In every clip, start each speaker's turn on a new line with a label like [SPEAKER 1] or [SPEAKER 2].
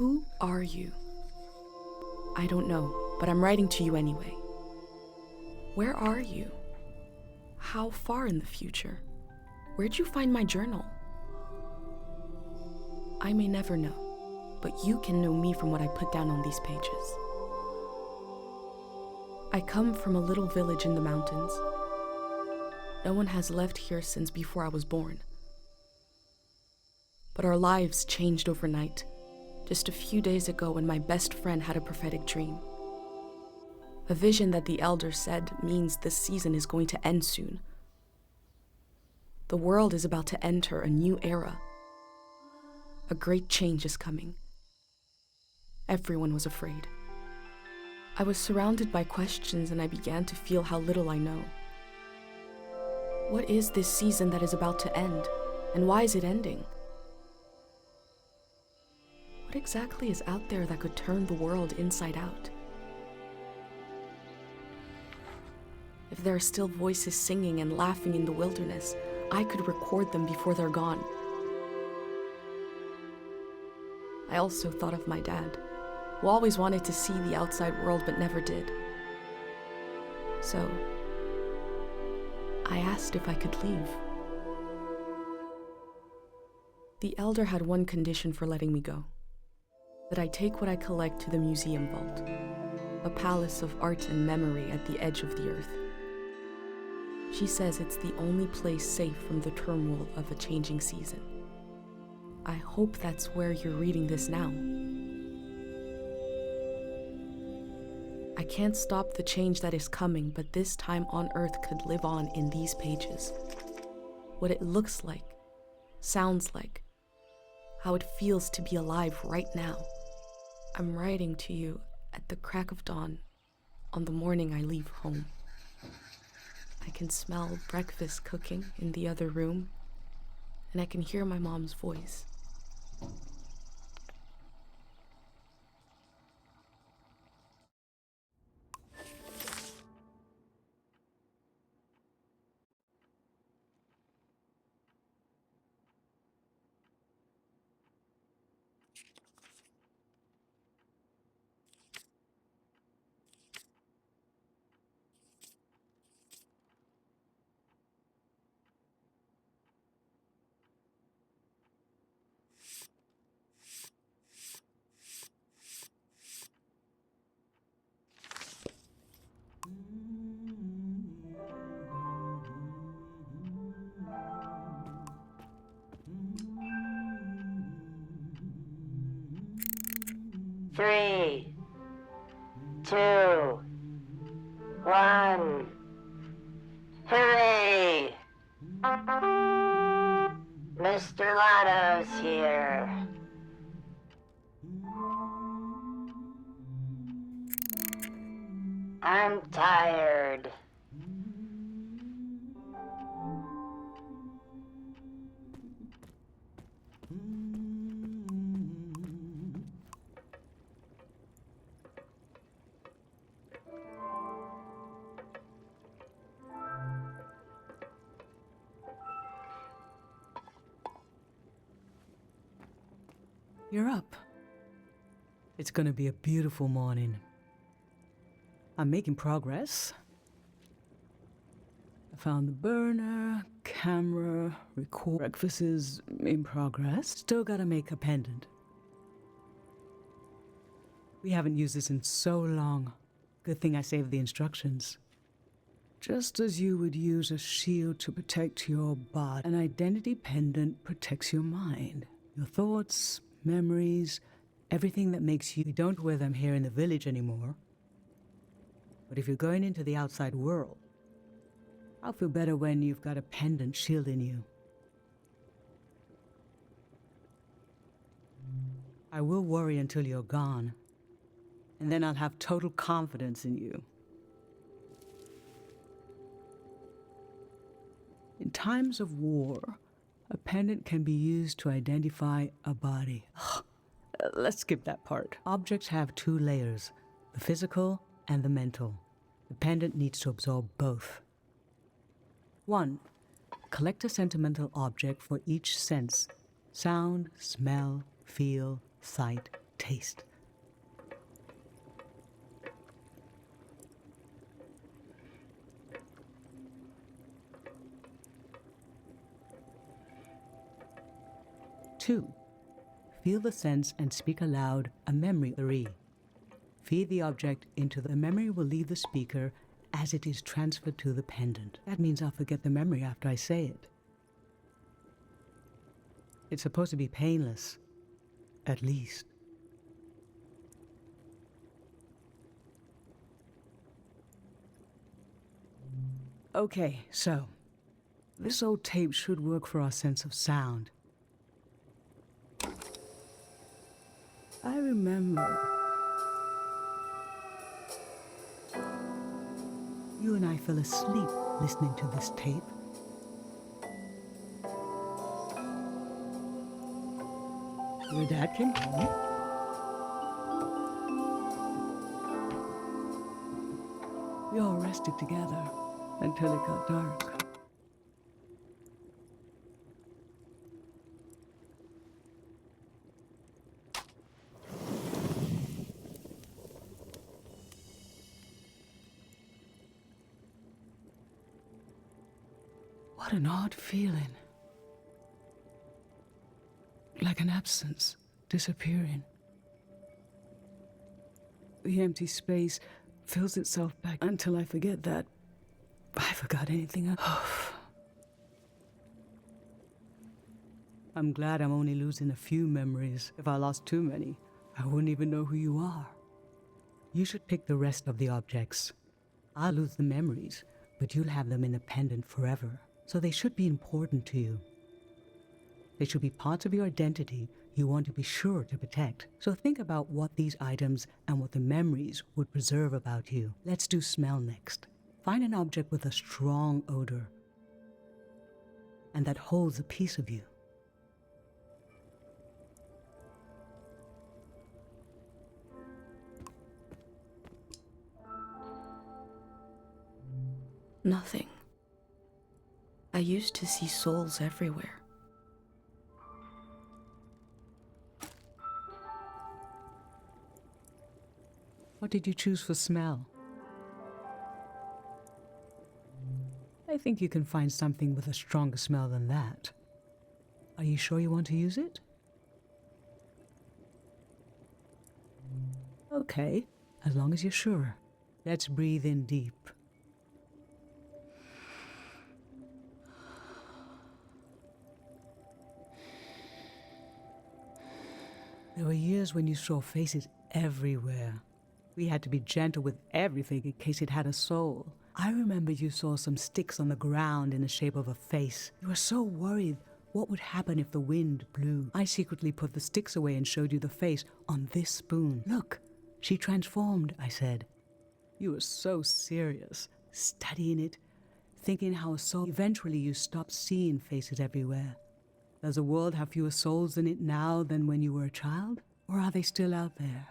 [SPEAKER 1] Who are you? I don't know, but I'm writing to you anyway. Where are you? How far in the future? Where'd you find my journal? I may never know, but you can know me from what I put down on these pages. I come from a little village in the mountains. No one has left here since before I was born. But our lives changed overnight, just a few days ago when my best friend had a prophetic dream. A vision that the elder said means this season is going to end soon. The world is about to enter a new era. A great change is coming. Everyone was afraid. I was surrounded by questions and I began to feel how little I know. What is this season that is about to end, and why is it ending? What exactly is out there that could turn the world inside out? If there are still voices singing and laughing in the wilderness, I could record them before they're gone. I also thought of my dad, who always wanted to see the outside world but never did. So, I asked if I could leave. The elder had one condition for letting me go: that I take what I collect to the museum vault, a palace of art and memory at the edge of the earth. She says it's the only place safe from the turmoil of a changing season. I hope that's where you're reading this now. I can't stop the change that is coming, but this time on Earth could live on in these pages. What it looks like, sounds like, how it feels to be alive right now. I'm writing to you at the crack of dawn on the morning I leave home. I can smell breakfast cooking in the other room, and I can hear my mom's voice.
[SPEAKER 2] Three, two, one. Hooray! Mr. Lotto's here. I'm tired.
[SPEAKER 3] You're up. It's gonna be a beautiful morning. I'm making progress. I found the burner, camera, record. Breakfast is in progress. Still gotta make a pendant. We haven't used this in so long. Good thing I saved the instructions. Just as you would use a shield to protect your body, an identity pendant protects your mind, your thoughts, memories, everything that makes you. We don't wear them here in the village anymore. But if you're going into the outside world, I'll feel better when you've got a pendant shielding you. I will worry until you're gone, and then I'll have total confidence in you. In times of war, a pendant can be used to identify a body. Let's skip that part. Objects have two layers, the physical and the mental. The pendant needs to absorb both. 1. Collect a sentimental object for each sense: sound, smell, feel, sight, taste. Two, feel the sense and speak aloud a memory. Three, feed the object into the memory will leave the speaker as it is transferred to the pendant. That means I'll forget the memory after I say it. It's supposed to be painless, at least. Okay, so this old tape should work for our sense of sound. I remember you and I fell asleep listening to this tape. Your dad came home. We all rested together until it got dark. What an odd feeling. Like an absence, disappearing. The empty space fills itself back until I forget that I forgot anything. I'm glad I'm only losing a few memories. If I lost too many, I wouldn't even know who you are. You should pick the rest of the objects. I'll lose the memories, but you'll have them independent forever. So they should be important to you. They should be parts of your identity you want to be sure to protect. So think about what these items and what the memories would preserve about you. Let's do smell next. Find an object with a strong odor and that holds a piece of you.
[SPEAKER 1] Nothing. I used to see souls everywhere.
[SPEAKER 3] What did you choose for smell? I think you can find something with a stronger smell than that. Are you sure you want to use it? Okay, as long as you're sure. Let's breathe in deep. There were years when you saw faces everywhere. We had to be gentle with everything in case it had a soul. I remember you saw some sticks on the ground in the shape of a face. You were so worried what would happen if the wind blew. I secretly put the sticks away and showed you the face on this spoon. Look, she transformed, I said. You were so serious, studying it, thinking how a soul... Eventually you stopped seeing faces everywhere. Does the world have fewer souls in it now than when you were a child? Or are they still out there?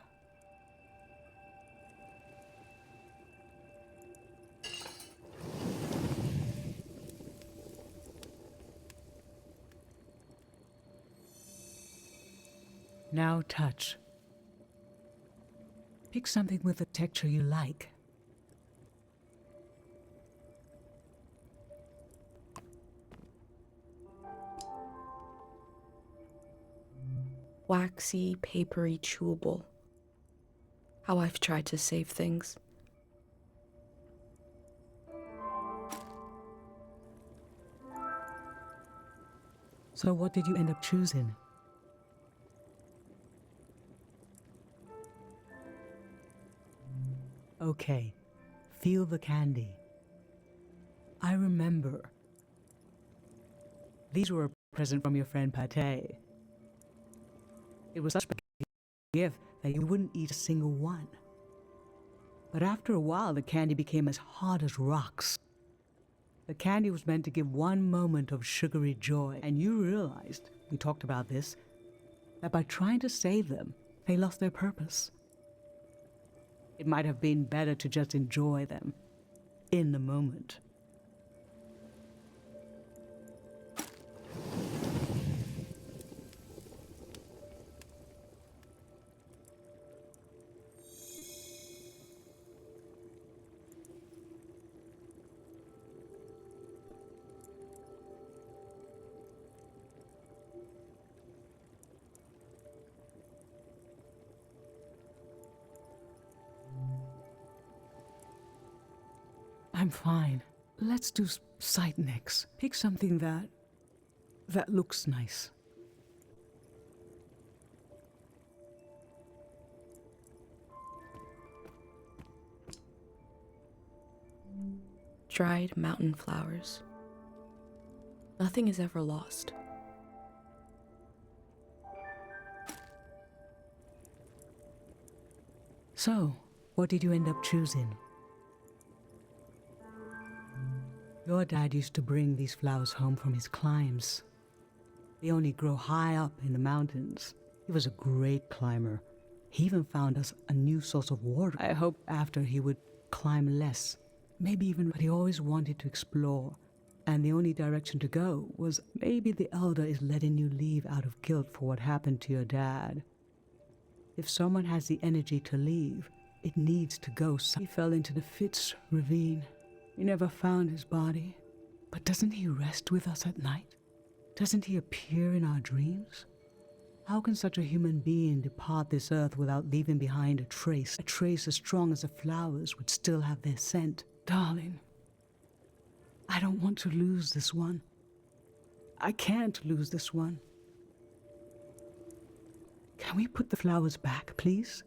[SPEAKER 3] Now touch. Pick something with a texture you like.
[SPEAKER 1] Waxy, papery, chewable. How I've tried to save things.
[SPEAKER 3] So what did you end up choosing? Okay, feel the candy. I remember. These were a present from your friend Pate. It was such a gift that you wouldn't eat a single one. But after a while, the candy became as hard as rocks. The candy was meant to give one moment of sugary joy, and you realized, we talked about this, that by trying to save them, they lost their purpose. It might have been better to just enjoy them in the moment. I'm fine. Let's do sight next. Pick something that looks nice.
[SPEAKER 1] Dried mountain flowers. Nothing is ever lost.
[SPEAKER 3] So, what did you end up choosing? Your dad used to bring these flowers home from his climbs. They only grow high up in the mountains. He was a great climber. He even found us a new source of water. I hoped after he would climb less, maybe even, but he always wanted to explore. And the only direction to go was maybe the Elder is letting you leave out of guilt for what happened to your dad. If someone has the energy to leave, it needs to go. He fell into the Fitz ravine. We never found his body. But doesn't he rest with us at night? Doesn't he appear in our dreams? How can such a human being depart this earth without leaving behind a trace as strong as the flowers would still have their scent? Darling, I don't want to lose this one. I can't lose this one. Can we put the flowers back, please?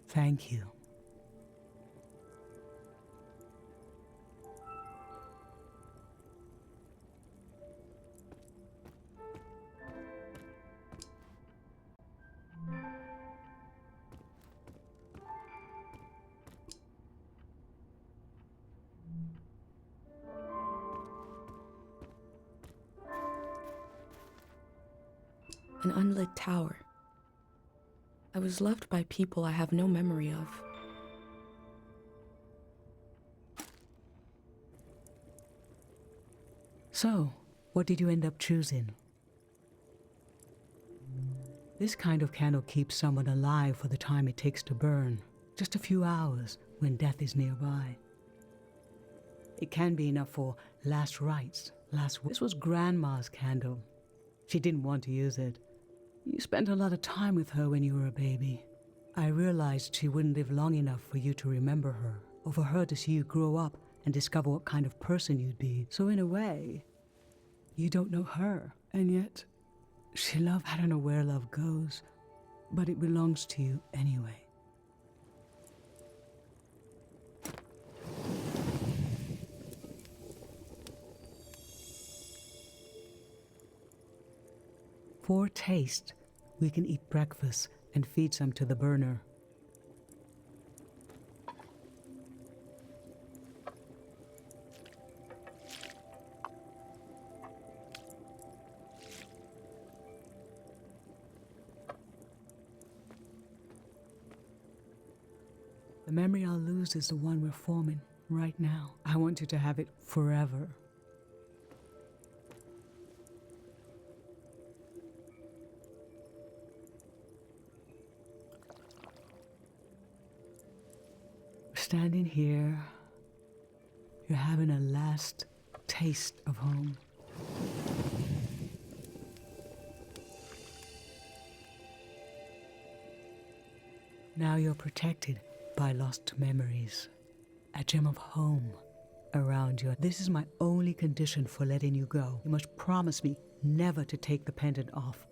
[SPEAKER 3] Thank you.
[SPEAKER 1] An unlit tower. I was loved by people I have no memory of.
[SPEAKER 3] So, what did you end up choosing? This kind of candle keeps someone alive for the time it takes to burn. Just a few hours when death is nearby. It can be enough for last rites, This was Grandma's candle. She didn't want to use it. You spent a lot of time with her when you were a baby. I realized she wouldn't live long enough for you to remember her, or for her to see you grow up and discover what kind of person you'd be. So in a way, you don't know her, and yet she loved. I don't know where love goes, but it belongs to you anyway. For taste, we can eat breakfast and feed some to the burner. The memory I'll lose is the one we're forming right now. I want you to have it forever. Standing here, you're having a last taste of home. Now you're protected by lost memories. A gem of home around you. This is my only condition for letting you go. You must promise me never to take the pendant off.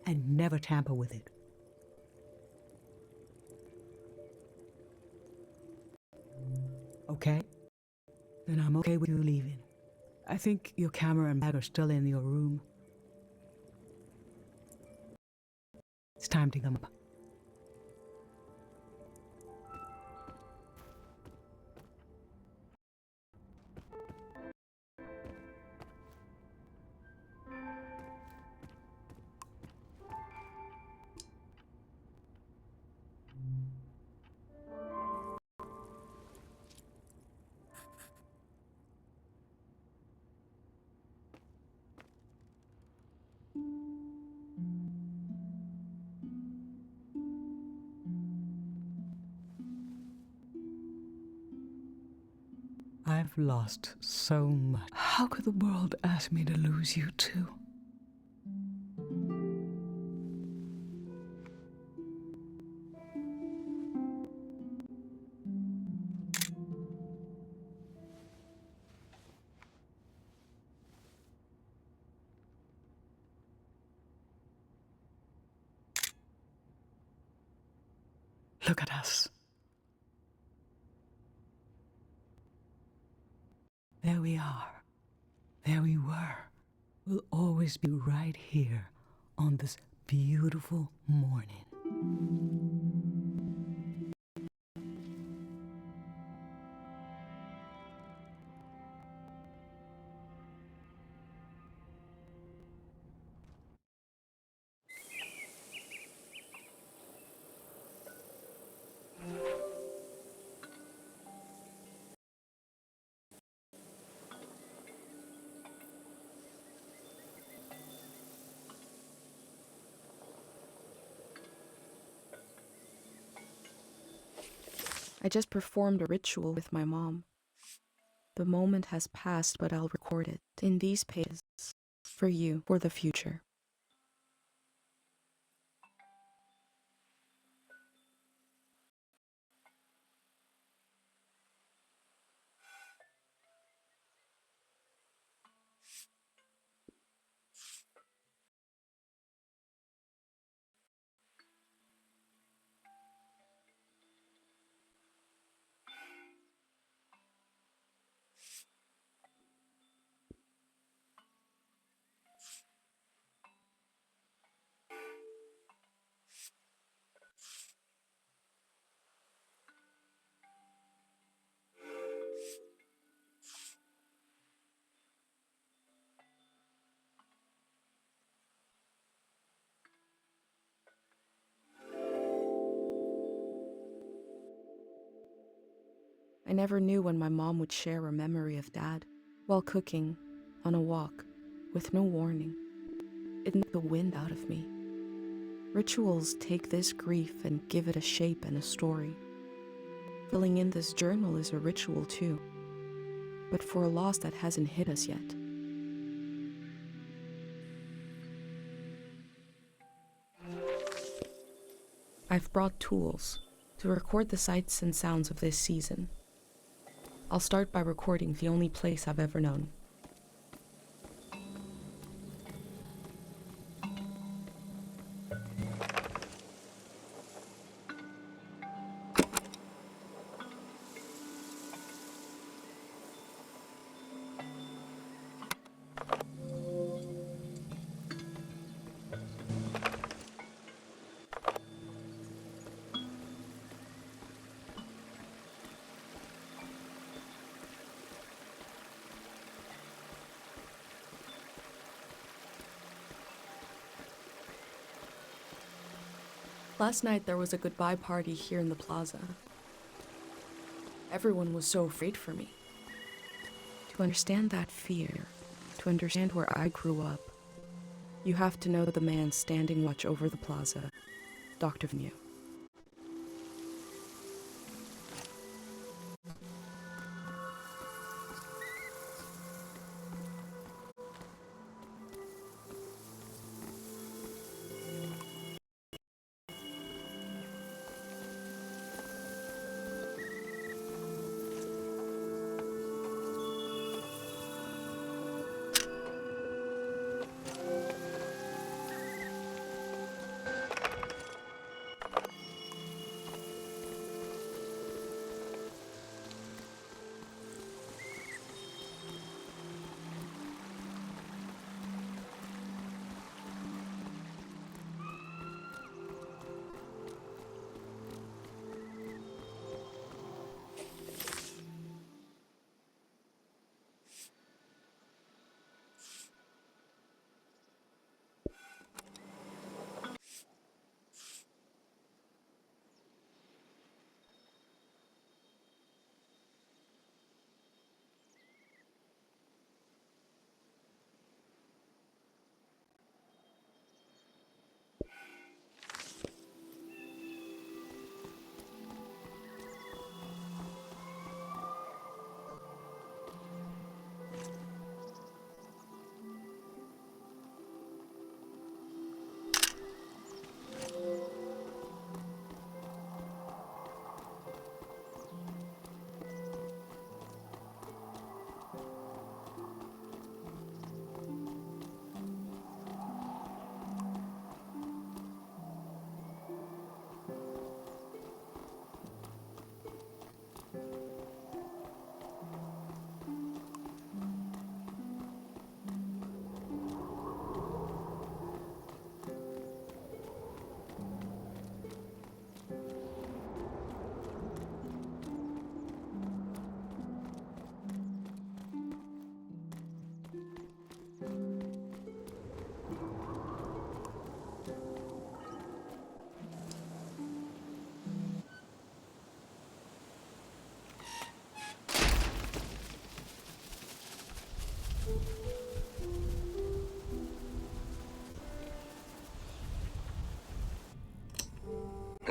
[SPEAKER 3] And never tamper with it. Okay? Then I'm okay with you leaving. I think your camera and bag are still in your room. It's time to come up. I've lost so much. How could the world ask me to lose you too? Look at us. There we are. There we were. We'll always be right here on this beautiful morning.
[SPEAKER 1] I just performed a ritual with my mom. The moment has passed, but I'll record it in these pages for you for the future. I never knew when my mom would share a memory of Dad while cooking, on a walk, with no warning. It knocked the wind out of me. Rituals take this grief and give it a shape and a story. Filling in this journal is a ritual too, but for a loss that hasn't hit us yet. I've brought tools to record the sights and sounds of this season. I'll start by recording the only place I've ever known. Last night there was a goodbye party here in the plaza. Everyone was so afraid for me. To understand that fear, to understand where I grew up, you have to know the man standing watch over the plaza, Dr. Vigneault.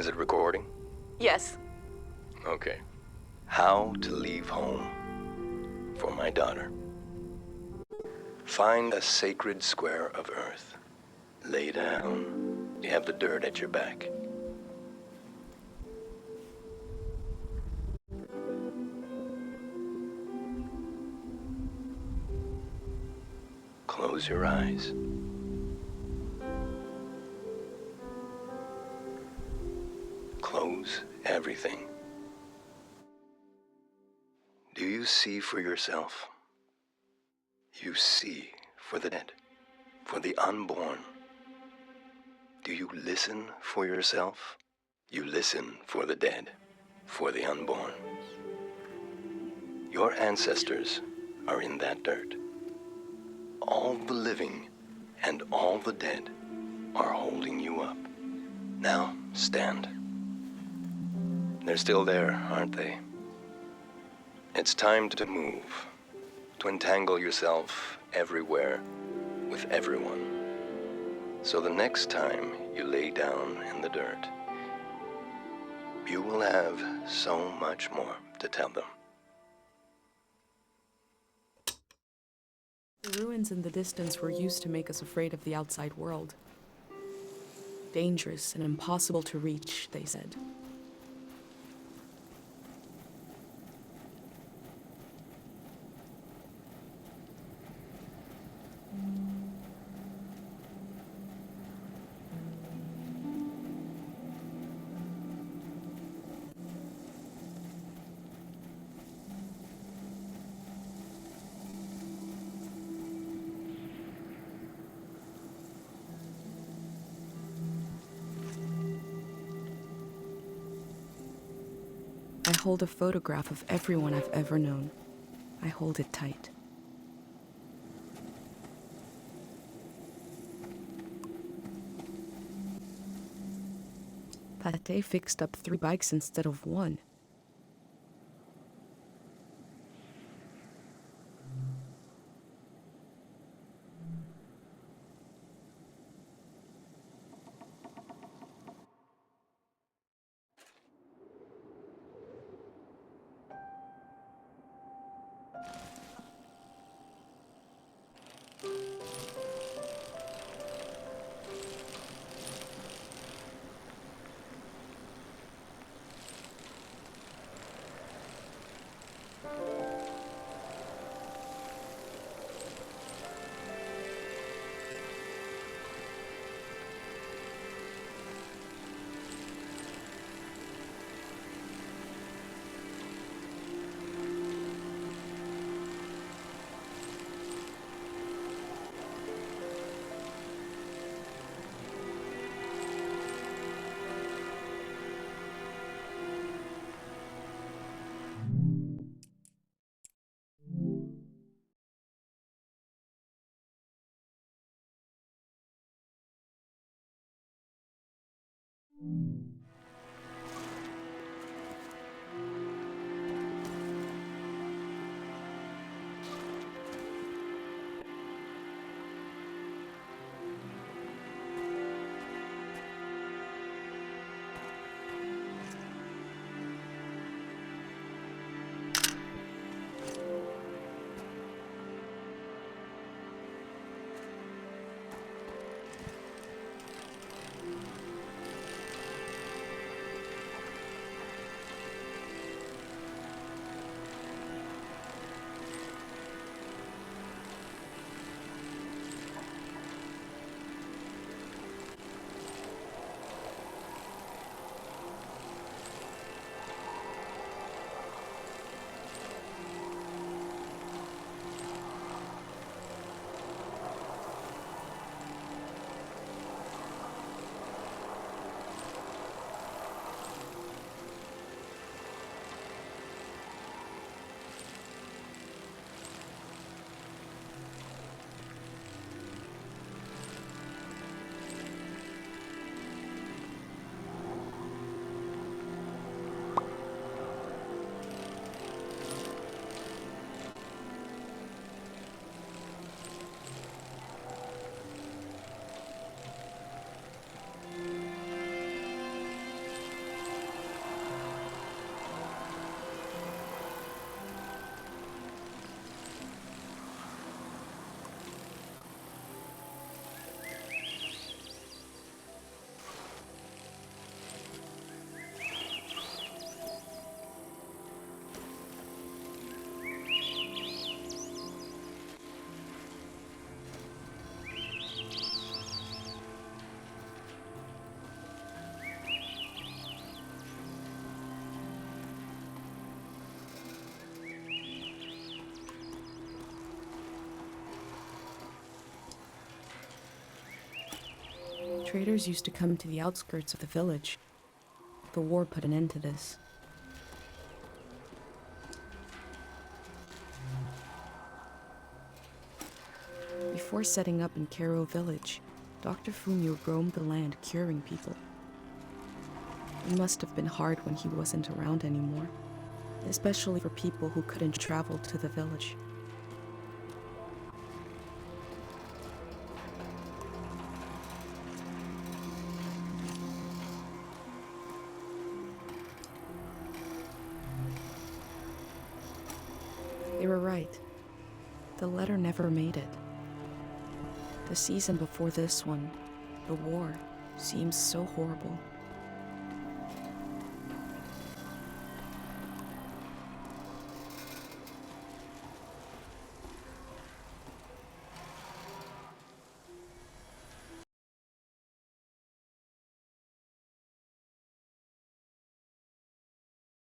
[SPEAKER 4] Is it recording?
[SPEAKER 1] Yes.
[SPEAKER 4] Okay. How to leave home for my daughter. Find a sacred square of earth. Lay down. You have the dirt at your back. Close your eyes. Close everything. Do you see for yourself? You see for the dead, for the unborn. Do you listen for yourself? You listen for the dead, for the unborn. Your ancestors are in that dirt. All the living and all the dead are holding you up. Now, stand. They're still there, aren't they? It's time to move, to entangle yourself everywhere with everyone. So the next time you lay down in the dirt, you will have so much more to tell them.
[SPEAKER 1] The ruins in the distance were used to make us afraid of the outside world. Dangerous and impossible to reach, they said. I hold a photograph of everyone I've ever known. I hold it tight. Pate fixed up 3 bikes instead of 1. Traders used to come to the outskirts of the village. The war put an end to this. Before setting up in Kero village, Dr. Fumio roamed the land curing people. It must have been hard when he wasn't around anymore, especially for people who couldn't travel to the village. They were right. The letter never made it. The season before this one, the war, seems so horrible.